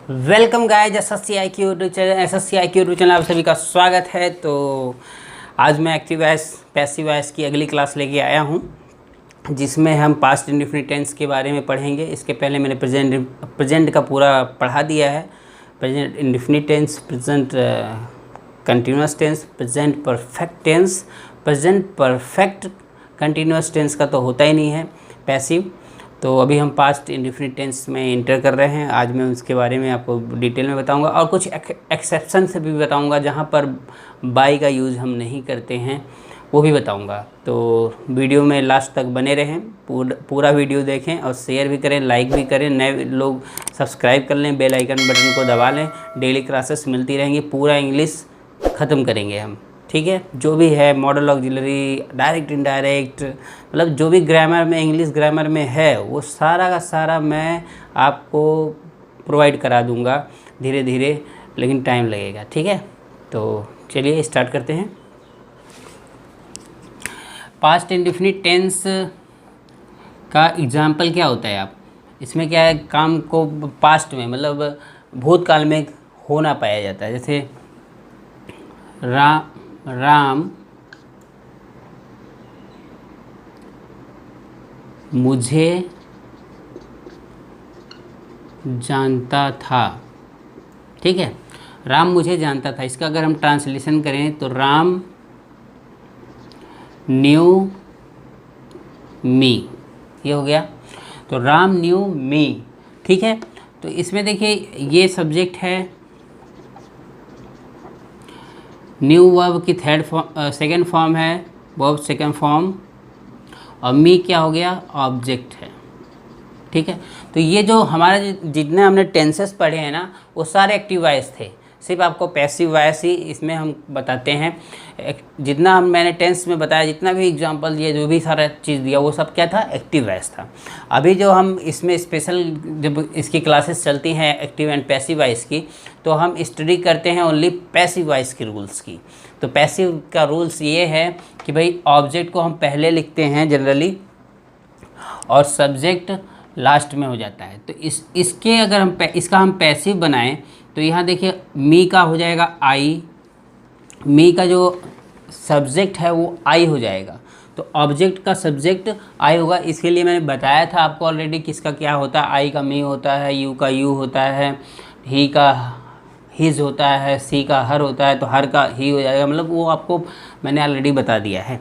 Welcome guys, SSC I Q YouTube channel आप सभी का स्वागत है। तो आज मैं एक्टिव वॉइस पैसिव वॉइस की अगली क्लास लेके आया हूँ, जिसमें हम पास्ट इंडेफिनिट टेंस के बारे में पढ़ेंगे। इसके पहले मैंने प्रेजेंट का पूरा पढ़ा दिया है। Present indefinite tense, present continuous tense, present perfect tense. Present perfect continuous tense का तो होता ही नहीं है पैसिव। तो अभी हम पास्ट इंडेफिनिट टेंस में इंटर कर रहे हैं। आज मैं उसके बारे में आपको डिटेल में बताऊंगा और कुछ एक्सेप्शन से भी बताऊंगा जहां पर बाई का यूज़ हम नहीं करते हैं, वो भी बताऊंगा। तो वीडियो में लास्ट तक बने रहें, पूरा वीडियो देखें और शेयर भी करें, लाइक भी करें। नए लोग सब्सक्राइब कर लें, बेल आइकन बटन को दबा लें। डेली क्लासेस मिलती रहेंगी, पूरा इंग्लिश ख़त्म करेंगे हम, ठीक है। जो भी है मॉडल ऑक्सिलरी, डायरेक्ट इनडायरेक्ट, मतलब जो भी ग्रामर में, इंग्लिश ग्रामर में है, वो सारा का सारा मैं आपको प्रोवाइड करा दूंगा धीरे धीरे, लेकिन टाइम लगेगा, ठीक है। तो चलिए स्टार्ट करते हैं। पास्ट इंडेफिनिट टेंस का एग्जाम्पल क्या होता है? आप इसमें क्या है, काम को पास्ट में मतलब भूतकाल में होना पाया जाता है। जैसे राम मुझे जानता था, ठीक है। राम मुझे जानता था, इसका अगर हम ट्रांसलेशन करें तो राम न्यू मी, ये हो गया। तो राम न्यू मी, ठीक है। तो इसमें देखिए ये सब्जेक्ट है, न्यू वर्ब की सेकंड फॉर्म है, वर्ब सेकंड फॉर्म, और मी क्या हो गया, ऑब्जेक्ट है, ठीक है। तो ये जो हमारे जितने हमने टेंसेस पढ़े हैं ना, वो सारे एक्टिव वॉइस थे। सिर्फ आपको पैसिव वॉइस ही इसमें हम बताते हैं। जितना मैंने टेंस में बताया, जितना भी एग्जांपल दिया, जो भी सारा चीज़ दिया, वो सब क्या था, एक्टिव वॉइस था। अभी जो हम इसमें स्पेशल जब इसकी क्लासेस चलती हैं एक्टिव एंड पैसिव वॉइस की, तो हम स्टडी करते हैं ओनली पैसिव वॉइस के रूल्स की। तो पैसिव का रूल्स ये है कि भाई ऑब्जेक्ट को हम पहले लिखते हैं जनरली, और सब्जेक्ट लास्ट में हो जाता है। तो इसके अगर हम इसका हम पैसिव बनाएं तो यहाँ देखिए मी का हो जाएगा आई, मी का जो सब्जेक्ट है वो आई हो जाएगा। तो ऑब्जेक्ट का सब्जेक्ट आई होगा। इसके लिए मैंने बताया था आपको ऑलरेडी किसका क्या होता है। आई का मी होता है, यू का यू होता है, ही का हिज होता है, सी का हर होता है, तो हर का ही हो जाएगा। मतलब वो आपको मैंने ऑलरेडी बता दिया है।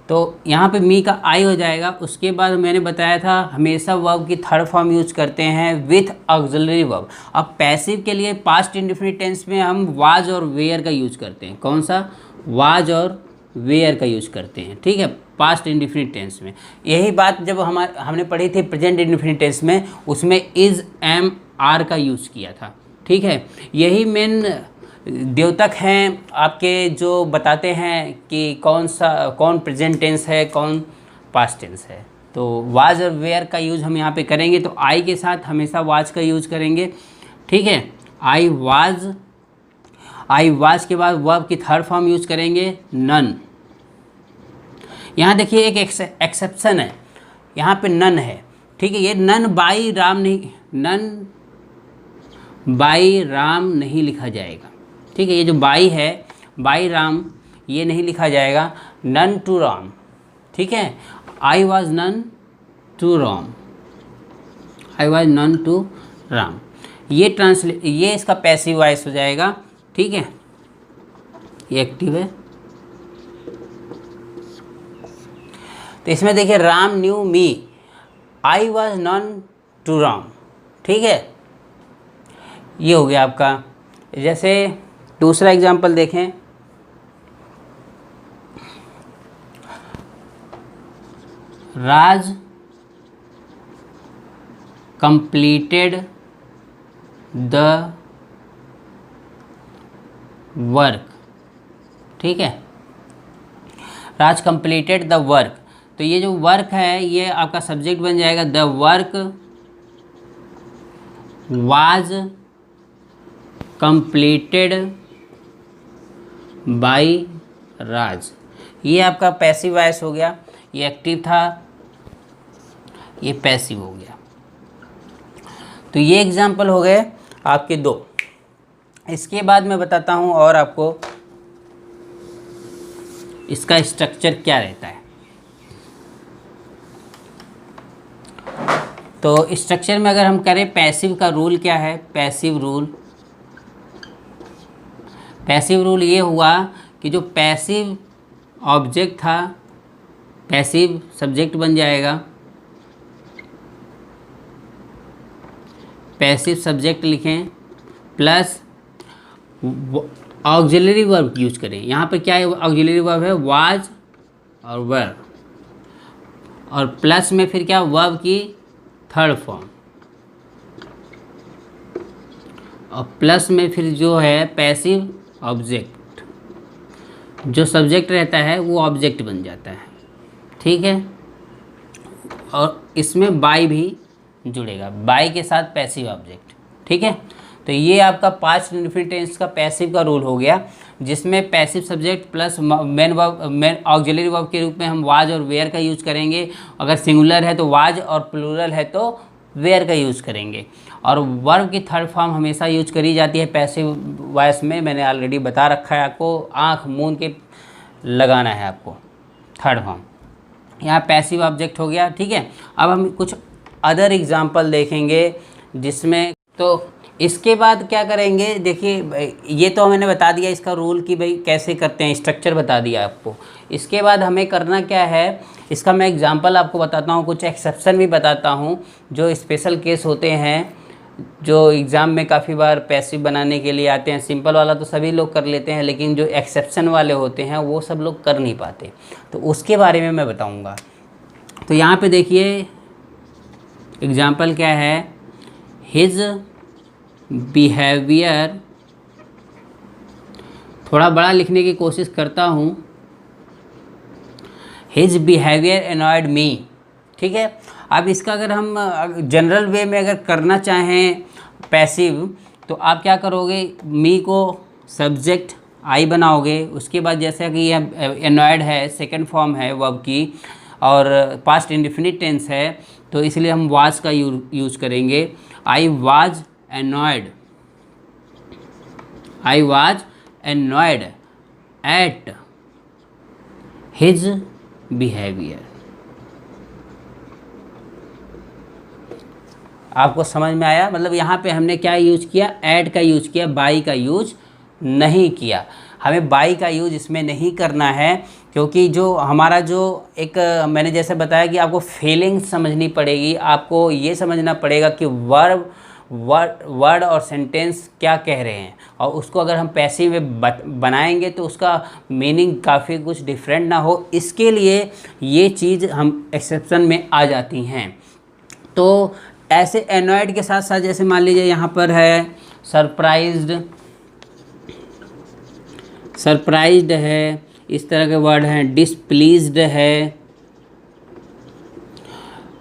तो यहाँ पे मी का आई हो जाएगा। उसके बाद मैंने बताया था हमेशा वर्ब की थर्ड फॉर्म यूज करते हैं विथ ऑक्सिलरी वर्ब। अब पैसिव के लिए पास्ट इंडेफिनिट टेंस में हम वाज और वेयर का यूज करते हैं। कौन सा? वाज और वेयर का यूज करते हैं, ठीक है, पास्ट इंडेफिनिट टेंस में। यही बात जब हमने पढ़ी थी प्रेजेंट इंडेफिनिट टेंस में, उसमें इज, एम, आर का यूज किया था, ठीक है। यही मेन द्योतक हैं आपके, जो बताते हैं कि कौन प्रेजेंट टेंस है, कौन पास्ट टेंस है। तो वाज और वेयर का यूज़ हम यहाँ पे करेंगे, तो आई के साथ हमेशा वाज का यूज़ करेंगे, ठीक है। आई वाज के बाद वर्ब की थर्ड फॉर्म यूज़ करेंगे नन। यहाँ देखिए एक एक्सेप्शन है, यहाँ पे नन है, ठीक है। ये नन बाई राम नहीं, नन बाई राम नहीं लिखा जाएगा, ठीक है। ये जो बाई है, बाई राम, ये नहीं लिखा जाएगा। नन टू राम, ठीक है। I was known to Ram, I was known to Ram, ये इसका पैसिव वॉइस हो जाएगा, ठीक है। ये एक्टिव है। तो इसमें देखिए Ram knew me, I was known to Ram, ठीक है। ये हो गया आपका। जैसे दूसरा एग्जाम्पल देखें, राज कंप्लीटेड द वर्क, ठीक है। राज कंप्लीटेड द वर्क, तो ये जो वर्क है ये आपका सब्जेक्ट बन जाएगा। The work was completed by Raj, ये आपका पैसिव वॉइस हो गया। ये एक्टिव था, ये पैसिव हो गया। तो ये एग्जाम्पल हो गए आपके 2। इसके बाद मैं बताता हूँ और आपको इसका स्ट्रक्चर क्या रहता है। तो स्ट्रक्चर में अगर हम करें, पैसिव का रूल क्या है। पैसिव रूल ये हुआ कि जो पैसिव ऑब्जेक्ट था पैसिव सब्जेक्ट बन जाएगा, पैसिव सब्जेक्ट लिखें प्लस ऑक्सिलरी वर्ब यूज करें। यहाँ पे क्या है, ऑक्सिलरी वर्ब है वाज और वर, और प्लस में फिर क्या, वर्ब की थर्ड फॉर्म, और प्लस में फिर जो है पैसिव ऑब्जेक्ट, जो सब्जेक्ट रहता है वो ऑब्जेक्ट बन जाता है, ठीक है। और इसमें बाय भी जुड़ेगा, बाय के साथ पैसिव ऑब्जेक्ट, ठीक है। तो ये आपका पास्ट इंडेफिनिट टेंस का पैसिव का रूल हो गया, जिसमें passive subject plus main auxiliary verb के रूप में हम वाज और वेयर का यूज़ करेंगे। अगर सिंगुलर है तो वाज और प्लूरल है तो वेयर का यूज़ करेंगे। और वर्ब की थर्ड फॉर्म हमेशा यूज करी जाती है पैसिव वॉइस में, मैंने ऑलरेडी बता रखा है आपको, आँख मूंद के लगाना है आपको थर्ड फॉर्म। यहाँ पैसिव ऑब्जेक्ट हो गया, ठीक है। अब हम कुछ अदर एग्जाम्पल देखेंगे जिसमें, तो इसके बाद क्या करेंगे, देखिए ये तो मैंने बता दिया इसका रूल कि भाई कैसे करते हैं, स्ट्रक्चर बता दिया आपको। इसके बाद हमें करना क्या है, इसका मैं एग्जांपल आपको बताता हूँ, कुछ एक्सेप्शन भी बताता हूँ जो स्पेशल केस होते हैं, जो एग्ज़ाम में काफ़ी बार पैसिव बनाने के लिए आते हैं। सिंपल वाला तो सभी लोग कर लेते हैं, लेकिन जो एक्सेप्शन वाले होते हैं वो सब लोग कर नहीं पाते, तो उसके बारे में मैं बताऊँगा। तो यहाँ पे देखिए एग्जाम्पल क्या है, हिज बिहेवियर, थोड़ा बड़ा लिखने की कोशिश करता हूँ, हिज बिहेवियर अनॉयड मी, ठीक है। अब इसका अगर हम जनरल वे में अगर करना चाहें पैसिव, तो आप क्या करोगे, मी को सब्जेक्ट आई बनाओगे, उसके बाद जैसा कि ये अनॉयड है, सेकंड फॉर्म है वर्ब की और पास्ट इंडेफिनिट टेंस है, तो इसलिए हम वाज का यूज़ करेंगे। I was annoyed, I was annoyed at his behavior। आपको समझ में आया, मतलब यहाँ पे हमने क्या यूज किया, एट का यूज किया, बाई का यूज नहीं किया। हमें बाई का यूज इसमें नहीं करना है, क्योंकि जो हमारा जो एक मैंने जैसे बताया कि आपको फीलिंग्स समझनी पड़ेगी, आपको ये समझना पड़ेगा कि वर्ड और सेंटेंस क्या कह रहे हैं, और उसको अगर हम पैसिव में बनाएंगे तो उसका मीनिंग काफ़ी कुछ डिफरेंट ना हो, इसके लिए ये चीज़ हम एक्सेप्शन में आ जाती हैं। तो ऐसे एनॉयड के साथ साथ जैसे मान लीजिए यहाँ पर है सरप्राइज्ड है, इस तरह के वर्ड हैं, डिसप्लीज्ड है,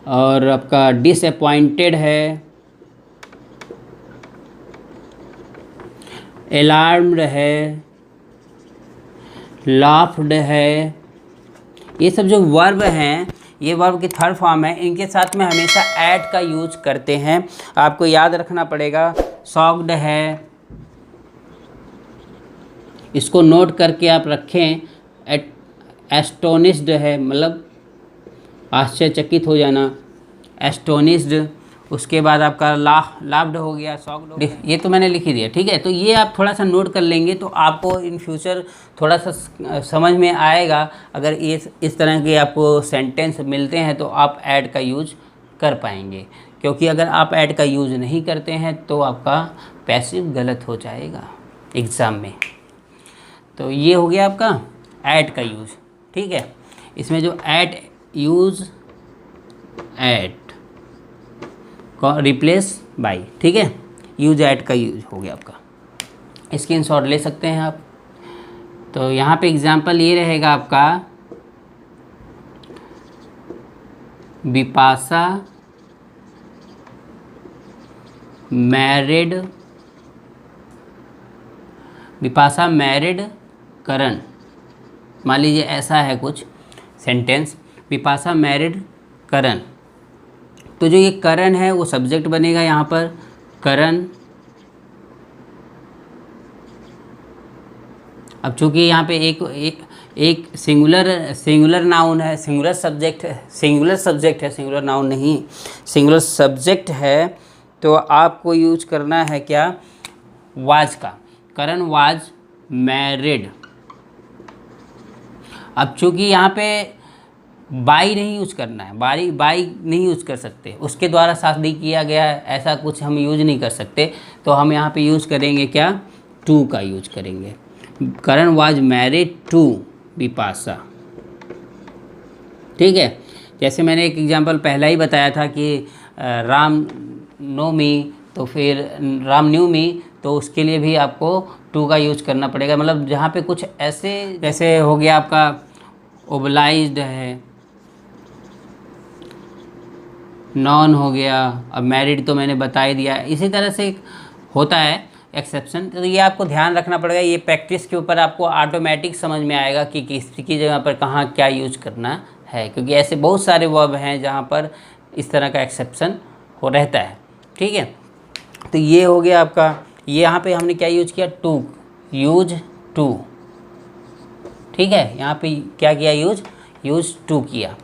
और आपका डिसअपॉइंटेड है, अलार्म्ड है, लाफ्ड है। ये सब जो वर्ब हैं, ये वर्ब की थर्ड फॉर्म है, इनके साथ में हमेशा ऐट का यूज करते हैं, आपको याद रखना पड़ेगा। शॉक्ड है, इसको नोट करके आप रखें। एस्टोनिश्ड है, मतलब आश्चर्यचकित हो जाना, एस्टोनिश्ड। उसके बाद आपका लाफ्ड हो गया, शॉक्ड, ये तो मैंने लिख ही दिया, ठीक है। तो ये आप थोड़ा सा नोट कर लेंगे तो आपको इन फ्यूचर थोड़ा सा समझ में आएगा। अगर ये इस तरह के आपको सेंटेंस मिलते हैं तो आप ऐड का यूज कर पाएंगे, क्योंकि अगर आप ऐड का यूज नहीं करते हैं तो आपका पैसिव गलत हो जाएगा एग्ज़ाम में। तो ये हो गया आपका ऐड का यूज, ठीक है। इसमें जो add use, add replace by, ठीक है, यूज ऐट का यूज हो गया आपका। स्क्रीनशॉट ले सकते हैं आप। तो यहाँ पे एग्जांपल ये रहेगा आपका, बिपाशा मैरिड करण। मान लीजिए ऐसा है कुछ सेंटेंस, बिपाशा मैरिड करण, तो जो ये करण है वो सब्जेक्ट बनेगा यहाँ पर, करण अब चूँकि यहाँ पे एक सिंगुलर नाउन है, सिंगुलर सब्जेक्ट है, सिंगुलर नाउन नहीं, सिंगुलर सब्जेक्ट है, तो आपको यूज करना है क्या, वाज का। करण वाज मैरिड। अब चूँकि यहाँ पे बाई नहीं यूज करना है, बाई नहीं यूज कर सकते, उसके द्वारा शादी किया गया है ऐसा कुछ हम यूज नहीं कर सकते, तो हम यहाँ पे यूज करेंगे क्या, टू का यूज करेंगे। करण वाज मैरिड टू बिपाशा। ठीक है, जैसे मैंने एक एग्जांपल पहला ही बताया था कि राम नवमी, तो फिर राम न्यूमी, तो उसके लिए भी आपको टू का यूज करना पड़ेगा। मतलब जहाँ पे कुछ ऐसे, जैसे हो गया आपका ओबलाइज्ड है, नॉन हो गया, अब मैरिड तो मैंने बता ही दिया। इसी तरह से होता है एक्सेप्शन, तो ये आपको ध्यान रखना पड़ेगा। ये प्रैक्टिस के ऊपर आपको ऑटोमेटिक समझ में आएगा कि किसकी जगह पर कहाँ क्या यूज करना है, क्योंकि ऐसे बहुत सारे वर्ब हैं जहाँ पर इस तरह का एक्सेप्शन हो रहता है। ठीक है, तो ये हो गया आपका, ये यहाँ पे हमने क्या यूज किया, टू, यूज टू। ठीक है, यहाँ पे क्या किया, यूज टू किया।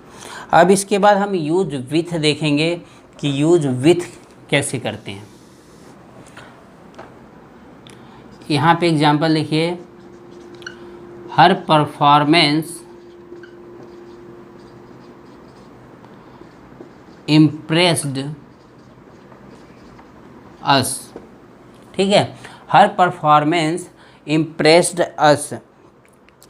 अब इसके बाद हम यूज विथ देखेंगे कि यूज विथ कैसे करते हैं। यहाँ पे एग्जांपल देखिए, हर परफॉर्मेंस इम्प्रेस्ड अस। ठीक है, हर परफॉर्मेंस इम्प्रेस्ड अस।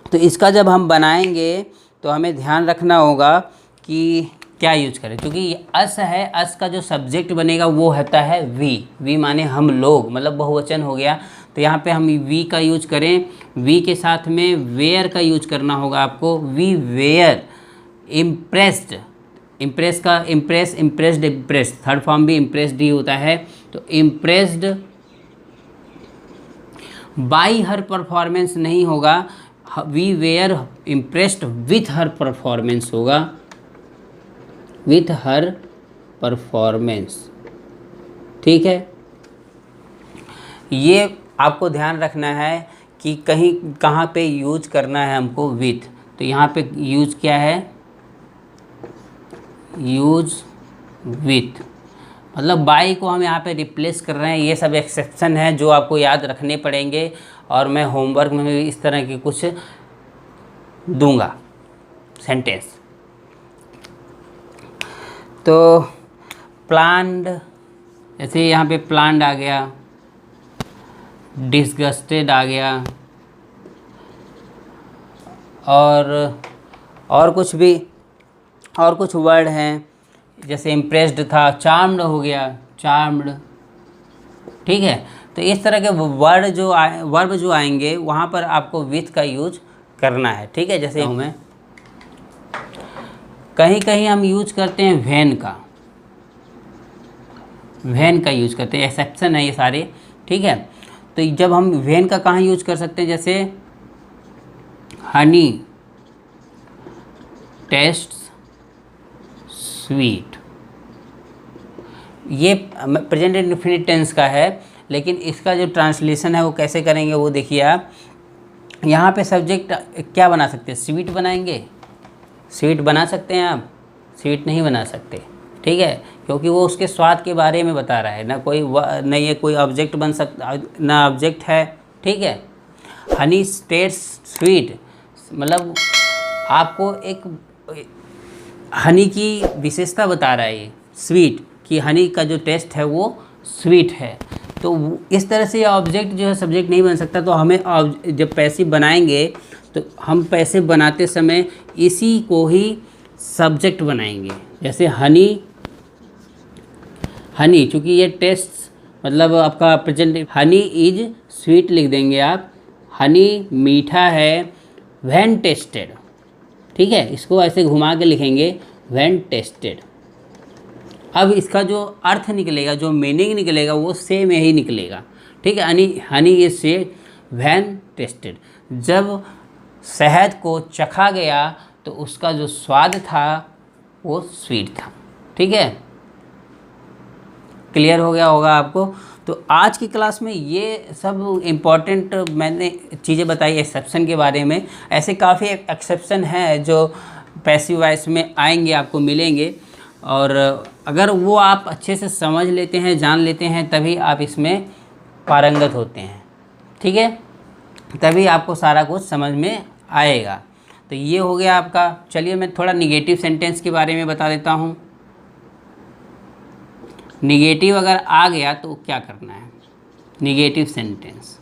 तो इसका जब हम बनाएंगे तो हमें ध्यान रखना होगा कि क्या यूज करें, क्योंकि अस है, अस का जो सब्जेक्ट बनेगा वो होता है वी माने हम लोग, मतलब बहुवचन हो गया। तो यहाँ पे हम वी का यूज करें, वी के साथ में वेयर का यूज करना होगा आपको, वी वेयर इम्प्रेस्ड। इम्प्रेस का इम्प्रेस्ड, थर्ड फॉर्म भी इम्प्रेस्ड ही होता है। तो इम्प्रेस्ड बाई हर परफॉर्मेंस नहीं होगा, we were impressed with her performance होगा, विथ हर परफॉर्मेंस। ठीक है, ये आपको ध्यान रखना है कि कहीं कहाँ पे यूज करना है हमको विथ। तो यहाँ पे यूज क्या है, यूज विथ, मतलब बाई को हम यहाँ पे रिप्लेस कर रहे हैं। ये सब एक्सेप्शन है जो आपको याद रखने पड़ेंगे, और मैं होमवर्क में भी इस तरह के कुछ दूंगा सेंटेंस। तो प्लान्ड, जैसे यहाँ पे प्लान्ड आ गया, डिसगस्टेड आ गया, और कुछ वर्ड हैं, जैसे इम्प्रेस्ड था, चार्म्ड हो गया, चार्म्ड। ठीक है, तो इस तरह के वर्ब जो आएंगे वहाँ पर आपको विथ का यूज करना है। ठीक है, जैसे मैं कहीं हम यूज करते हैं वैन का यूज करते हैं, एक्सेप्शन है ये सारे। ठीक है, तो जब हम वैन का कहाँ यूज कर सकते हैं, जैसे हनी टेस्ट स्वीट, ये प्रेजेंट इंडेफिनिट टेंस का है, लेकिन इसका जो ट्रांसलेशन है वो कैसे करेंगे वो देखिए आप। यहाँ पे सब्जेक्ट क्या बना सकते हैं, स्वीट बनाएंगे, स्वीट बना सकते हैं आप, स्वीट नहीं बना सकते। ठीक है, क्योंकि वो उसके स्वाद के बारे में बता रहा है, ना ये कोई ऑब्जेक्ट बन सकता, ना ऑब्जेक्ट है। ठीक है, हनी टेस्ट स्वीट, मतलब आपको एक हनी की विशेषता बता रहा है ये स्वीट, कि हनी का जो टेस्ट है वो स्वीट है। तो इस तरह से ऑब्जेक्ट जो है सब्जेक्ट नहीं बन सकता। तो हमें जब पैसिव बनाएंगे तो हम पैसिव बनाते समय इसी को ही सब्जेक्ट बनाएंगे। जैसे हनी, चूँकि ये टेस्ट मतलब आपका प्रेजेंट, हनी इज स्वीट लिख देंगे आप, हनी मीठा है व्हेन टेस्टेड। ठीक है, इसको ऐसे घुमा के लिखेंगे व्हेन टेस्टेड। अब इसका जो अर्थ निकलेगा, जो मीनिंग निकलेगा वो सेम ही निकलेगा। ठीक है, हनी इज से व्हेन टेस्टेड, जब शहद को चखा गया तो उसका जो स्वाद था वो स्वीट था। ठीक है, क्लियर हो गया होगा आपको। तो आज की क्लास में ये सब इम्पॉर्टेंट मैंने चीज़ें बताई एक्सेप्शन के बारे में। ऐसे काफ़ी एक्सेप्शन हैं जो पैसिव वॉइस में आएंगे, आपको मिलेंगे, और अगर वो आप अच्छे से समझ लेते हैं, जान लेते हैं, तभी आप इसमें पारंगत होते हैं। ठीक है, तभी आपको सारा कुछ समझ में आएगा। तो ये हो गया आपका। चलिए मैं थोड़ा निगेटिव सेंटेंस के बारे में बता देता हूँ। निगेटिव अगर आ गया तो क्या करना है। निगेटिव सेंटेंस,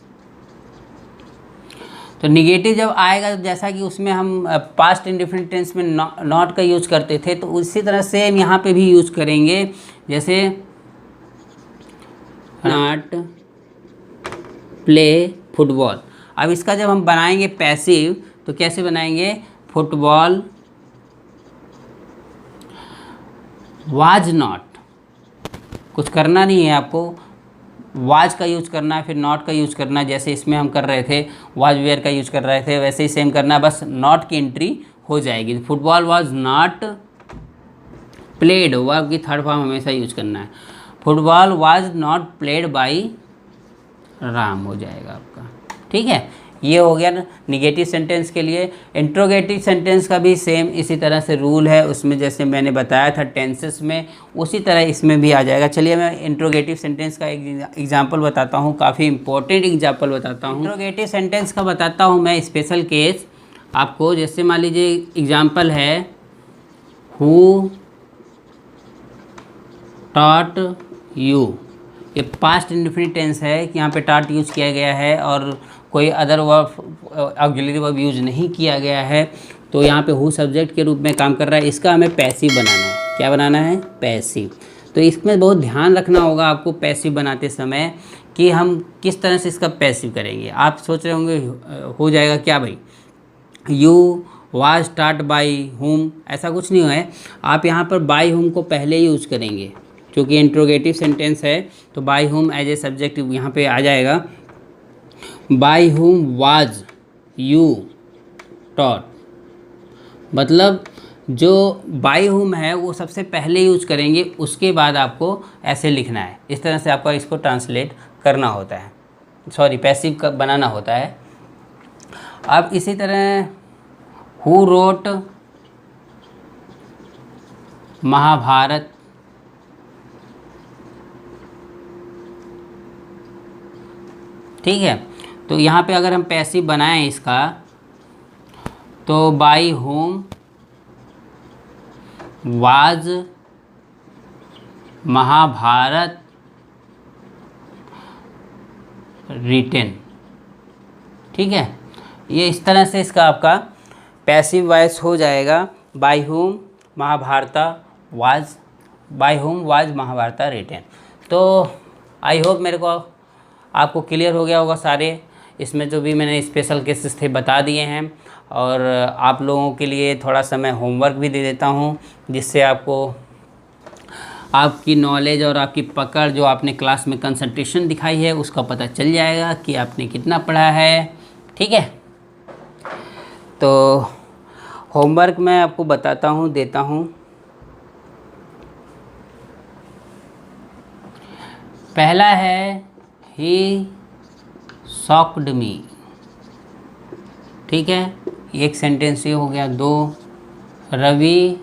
तो निगेटिव जब आएगा, जैसा कि उसमें हम पास्ट इंडिफिनिट टेंस में नॉट का यूज करते थे, तो उसी तरह सेम यहाँ पे भी यूज करेंगे। जैसे नॉट प्ले फुटबॉल। अब इसका जब हम बनाएंगे पैसिव, तो कैसे बनाएंगे। फुटबॉल वाज नॉट, कुछ करना नहीं है आपको, वाज का यूज करना है, फिर नॉट का यूज करना है। जैसे इसमें हम कर रहे थे वाज वेयर का यूज कर रहे थे, वैसे ही सेम करना है, बस नॉट की एंट्री हो जाएगी। Football was not played, verb की थर्ड फॉर्म हमेशा यूज करना है। Football was not played by Ram हो जाएगा आपका। ठीक है, ये हो गया ना निगेटिव सेंटेंस के लिए। इंट्रोगेटिव सेंटेंस का भी सेम इसी तरह से रूल है, उसमें जैसे मैंने बताया था टेंसेस में, उसी तरह इसमें भी आ जाएगा। चलिए मैं इंट्रोगेटिव सेंटेंस का एक एग्जांपल बताता हूँ, काफ़ी इंपॉर्टेंट एग्जांपल बताता हूँ। इंट्रोगेटिव सेंटेंस का बताता हूँ मैं स्पेशल केस आपको। जैसे मान लीजिए एग्जाम्पल है, हु टॉट यू। ये पास्ट इंडेफिनिट टेंस है कि यहाँ पे टॉट यूज किया गया है और कोई other verb auxiliary verb use नहीं किया गया है, तो यहाँ पे हु सब्जेक्ट के रूप में काम कर रहा है। इसका हमें पैसिव बनाना है। क्या बनाना है, पैसिव। तो इसमें बहुत ध्यान रखना होगा आपको पैसिव बनाते समय कि हम किस तरह से इसका पैसिव करेंगे। आप सोच रहे होंगे हो जाएगा क्या भाई, यू वाज स्टार्ट बाई हुम, ऐसा कुछ नहीं है। आप यहाँ पर बाई हुम को पहले यूज करेंगे, क्योंकि इंट्रोगेटिव सेंटेंस है, तो बाई हुम एज ए सब्जेक्ट यहाँ पे आ जाएगा। बाई हुम वाज यू टॉट, मतलब जो बाई हुम है वो सबसे पहले यूज करेंगे, उसके बाद आपको ऐसे लिखना है। इस तरह से आपको इसको ट्रांसलेट करना होता है, सॉरी पैसिव का बनाना होता है। अब इसी तरह हु रोट महाभारत, ठीक है। तो यहाँ पे अगर हम पैसिव बनाएं इसका, तो by whom was Mahabharat written, ठीक है। ये इस तरह से इसका आपका पैसिव वॉइस हो जाएगा। By whom Mahabharata was, by whom was Mahabharata written. तो आई होप मेरे को आपको क्लियर हो गया होगा सारे, इसमें जो भी मैंने स्पेशल केसेस थे बता दिए हैं। और आप लोगों के लिए थोड़ा सा मैं होमवर्क भी दे देता हूँ, जिससे आपको आपकी नॉलेज और आपकी पकड़, जो आपने क्लास में कंसंट्रेशन दिखाई है, उसका पता चल जाएगा कि आपने कितना पढ़ा है। ठीक है, तो होमवर्क मैं आपको बताता हूँ, देता हूँ। पहला है ही शॉक्ड मी, ठीक है, एक सेंटेंस ये हो गया। 2 रवि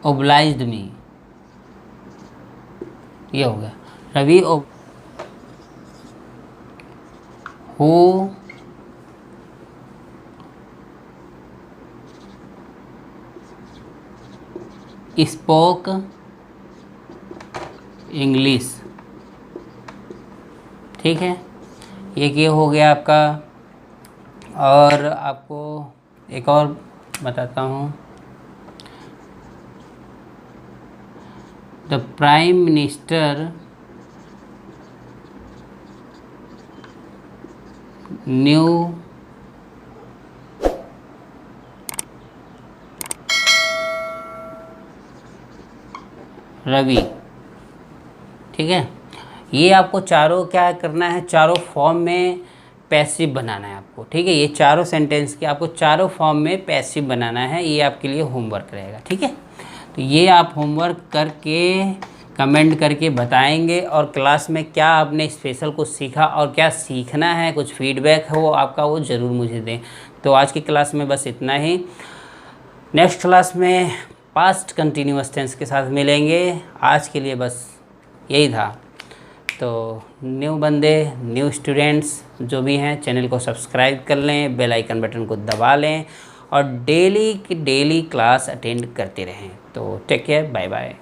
obliged मी, ये हो गया। रवि हु स्पोक इंग्लिश, ठीक है, ये हो गया आपका। और आपको एक और बताता हूँ, the prime minister knew Ravi, ठीक है। ये आपको चारों क्या करना है, चारों फॉर्म में पैसिव बनाना है आपको, ठीक है। ये चारों सेंटेंस के आपको चारों फॉर्म में पैसिव बनाना है, ये आपके लिए होमवर्क रहेगा, ठीक है। तो ये आप होमवर्क करके कमेंट करके बताएंगे, और क्लास में क्या आपने स्पेशल कुछ सीखा और क्या सीखना है, कुछ फीडबैक हो आपका वो ज़रूर मुझे दें। तो आज की क्लास में बस इतना ही। नेक्स्ट क्लास में पास्ट कंटिन्यूअस टेंस के साथ मिलेंगे। आज के लिए बस यही था। तो न्यू बंदे, न्यू स्टूडेंट्स जो भी हैं, चैनल को सब्सक्राइब कर लें, बेल आइकन बटन को दबा लें और डेली की डेली क्लास अटेंड करते रहें। तो टेक केयर, बाय बाय।